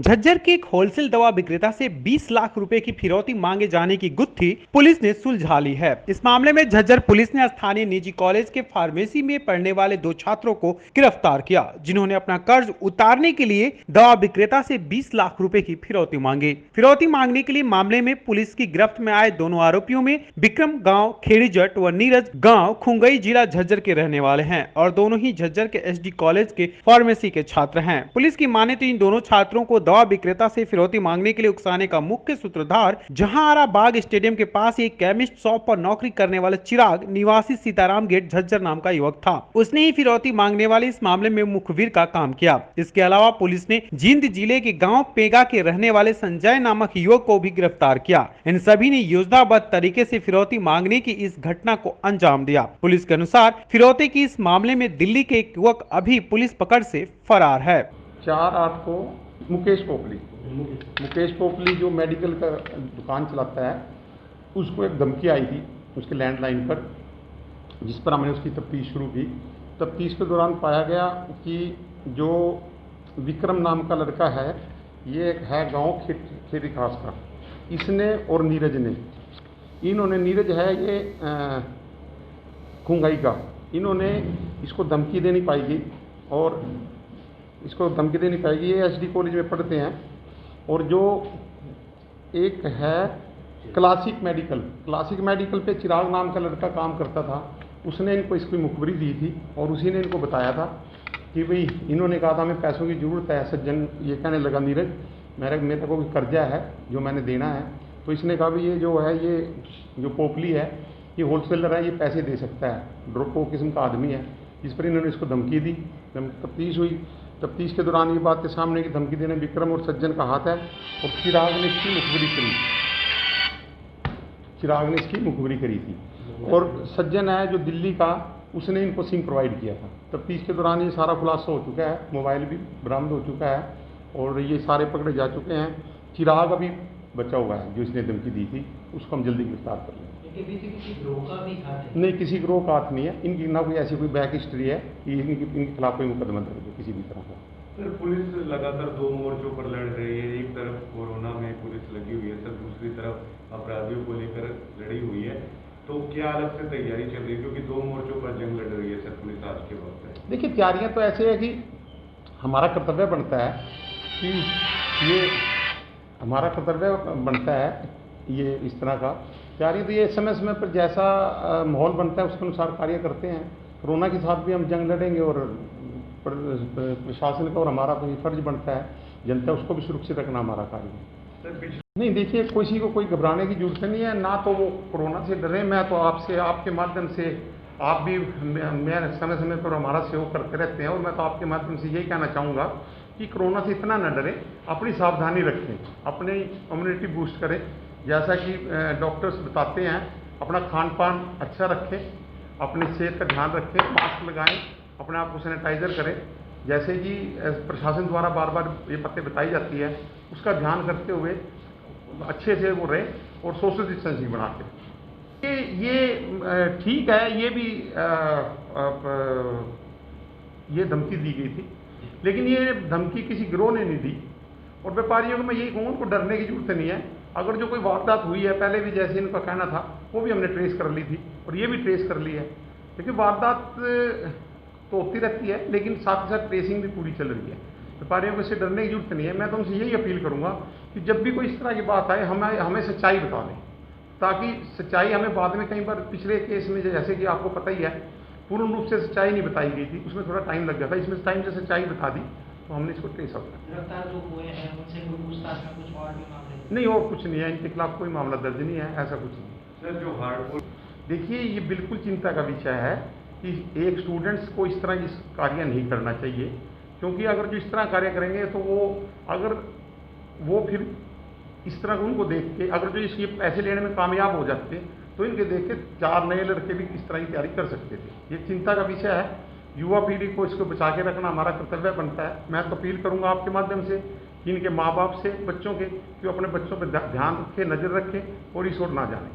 झज्जर के एक होलसेल दवा विक्रेता से 20 लाख रुपए की फिरौती मांगे जाने की गुत्थी पुलिस ने सुलझा ली है। इस मामले में झज्जर पुलिस ने स्थानीय निजी कॉलेज के फार्मेसी में पढ़ने वाले 2 छात्रों को गिरफ्तार किया, जिन्होंने अपना कर्ज उतारने के लिए दवा विक्रेता से 20 लाख रुपए की फिरौती मांगी। फिरौती मांगने के लिए मामले में पुलिस की गिरफ्त में आए दोनों आरोपियों में विक्रम गाँव खेड़ी जट व नीरज गाँव खुंगई जिला झज्जर के रहने वाले हैं और दोनों ही झज्जर के एसडी कॉलेज के फार्मेसी के छात्र हैं। पुलिस की माने तो इन दोनों छात्रों को दवा विक्रेता से फिरौती मांगने के लिए उकसाने का मुख्य सूत्रधार जहांआरा बाग स्टेडियम के पास एक केमिस्ट शॉप पर नौकरी करने वाला चिराग निवासी सीताराम गेट झज्जर नाम का युवक था। उसने ही फिरौती मांगने वाले इस मामले में मुखबिर का काम किया। इसके अलावा पुलिस ने जींद जिले के गांव पेगा के रहने वाले संजय नामक युवक को भी गिरफ्तार किया। इन सभी ने योजनाबद्ध तरीके से फिरौती मांगने की इस घटना को अंजाम दिया। पुलिस के अनुसार फिरौती की इस मामले में दिल्ली के एक युवक अभी पुलिस पकड़ से फरार है। 4/8 को मुकेश पोपली जो मेडिकल का दुकान चलाता है, उसको एक धमकी आई थी उसके लैंडलाइन पर, जिस पर हमने उसकी तफ्तीश शुरू की। तफ्तीश के दौरान पाया गया कि जो विक्रम नाम का लड़का है, ये एक है गांव खेड़ी खास का, इसने और नीरज ने, इन्होंने, नीरज है ये खुंगाई का, इन्होंने इसको धमकी देनी पाएगी और इसको धमकी देनी पाएगी। ये एसडी कॉलेज में पढ़ते हैं। और जो एक है क्लासिक मेडिकल पे चिराग नाम का लड़का काम करता था, उसने इनको इसकी मुखबरी दी थी और उसी ने इनको बताया था कि भाई, इन्होंने कहा था हमें पैसों की ज़रूरत है। सज्जन ये कहने लगा, नीरज मेरे को कर्जा है जो मैंने देना है। तो इसने कहा भाई, ये जो है, ये जो पोपली है, ये होलसेलर है, ये पैसे दे सकता है, ड्रोको किस्म का आदमी है। इस पर इन्होंने इसको धमकी दी। तफ्तीश हुई, तफ्तीश के दौरान ये बात के सामने की धमकी देने विक्रम और सज्जन का हाथ है और चिराग ने इसकी मुखबिरी करी थी। और सज्जन है जो दिल्ली का, उसने इनको सिम प्रोवाइड किया था। तफ्तीश के दौरान ये सारा खुलासा हो चुका है, मोबाइल भी बरामद हो चुका है और ये सारे पकड़े जा चुके हैं। चिराग अभी बचा हुआ है जो इसने धमकी दी थी, उसको हम जल्दी गिरफ्तार कर लेंगे। किसी ग्रोह का भी हाथ है? नहीं, किसी ग्रोह का हाथ नहीं है। इनकी ना कोई ऐसी कोई बैक हिस्ट्री है कि इनके खिलाफ कोई मुकदमा दर्ज है किसी भी तरह का। सर, पुलिस लगातार 2 मोर्चों पर लड़ रही है। एक तरफ कोरोना में पुलिस लगी हुई है, सर, दूसरी तरफ अपराधियों को लेकर लड़ी हुई है। तो क्या अलग से तैयारी चल रही है, क्योंकि 2 मोर्चों पर जंग लड़ रही है सर पुलिस आज के वक्त? देखिए, तैयारियां तो ऐसे है कि हमारा कर्तव्य बनता है कि ये इस तरह का तैयारी, तो ये समय समय पर जैसा माहौल बनता है उसके अनुसार कार्य करते हैं। कोरोना के साथ भी हम जंग लड़ेंगे और प्रशासन का और हमारा तो ये फर्ज बनता है, जनता उसको भी सुरक्षित रखना हमारा कार्य है। नहीं, देखिए, किसी को कोई घबराने की जरूरत नहीं है, ना तो वो कोरोना से डरे। मैं तो आपके माध्यम से, आप भी, मैं समय समय पर हमारा सहयोग करते रहते हैं और मैं तो आपके माध्यम से यही कहना चाहूँगा कि कोरोना से इतना न डरें, अपनी सावधानी रखें, अपनी इम्यूनिटी बूस्ट करें। जैसा कि डॉक्टर्स बताते हैं, अपना खान पान अच्छा रखें, अपनी सेहत का ध्यान रखें, मास्क लगाएं, अपने आप को सैनिटाइज़र करें। जैसे कि प्रशासन द्वारा बार बार ये बातें बताई जाती है, उसका ध्यान करते हुए अच्छे से वो रहे और सोशल डिस्टेंसिंग बना के। ये ठीक है, ये भी ये धमकी दी गई थी, लेकिन ये धमकी किसी गिरोह ने नहीं दी। और व्यापारियों को मैं यही कहूँ, उनको डरने की जरूरत नहीं है। अगर जो कोई वारदात हुई है, पहले भी जैसे इनका कहना था, वो भी हमने ट्रेस कर ली थी और ये भी ट्रेस कर ली है। क्योंकि वारदात तो होती रहती है, लेकिन साथ ही साथ ट्रेसिंग भी पूरी चल रही है। व्यापारियों को इससे डरने की जरूरत नहीं है। मैं तो उनसे यही अपील करूँगा कि जब भी कोई इस तरह की बात आए, हमें सच्चाई बता दें, ताकि सच्चाई हमें बाद में, कई बार पिछले केस में जैसे कि आपको पता ही है, पूर्ण रूप से सच्चाई नहीं बताई गई थी, उसमें थोड़ा टाइम लग गया था। इसमें टाइम से सच्चाई बता दी तो हमने इसको ट्रेस आउट किया। गिरफ्तार जो हुए हैं उनसे कोई पूछताछ में कुछ और भी मामले? नहीं, और कुछ नहीं है, इनके खिलाफ कोई मामला दर्ज नहीं है, ऐसा कुछ नहीं। सर, जो हार्डकोर, देखिए, ये बिल्कुल चिंता का विषय है कि एक स्टूडेंट्स को इस तरह की कार्य नहीं करना चाहिए, क्योंकि अगर जो इस तरह कार्य करेंगे तो वो फिर इस तरह उनको देख के, अगर जो ये पैसे लेने में कामयाब हो जाते तो इनके देख के 4 नए लड़के भी इस तरह की तैयारी कर सकते थे। ये चिंता का विषय है। युवा पीढ़ी को इसको बचा के रखना हमारा कर्तव्य बनता है। मैं तो अपील करूंगा आपके माध्यम से कि इनके माँ बाप से, बच्चों के, कि अपने बच्चों पर ध्यान रखें, नज़र रखें और इस ओर ना जाने।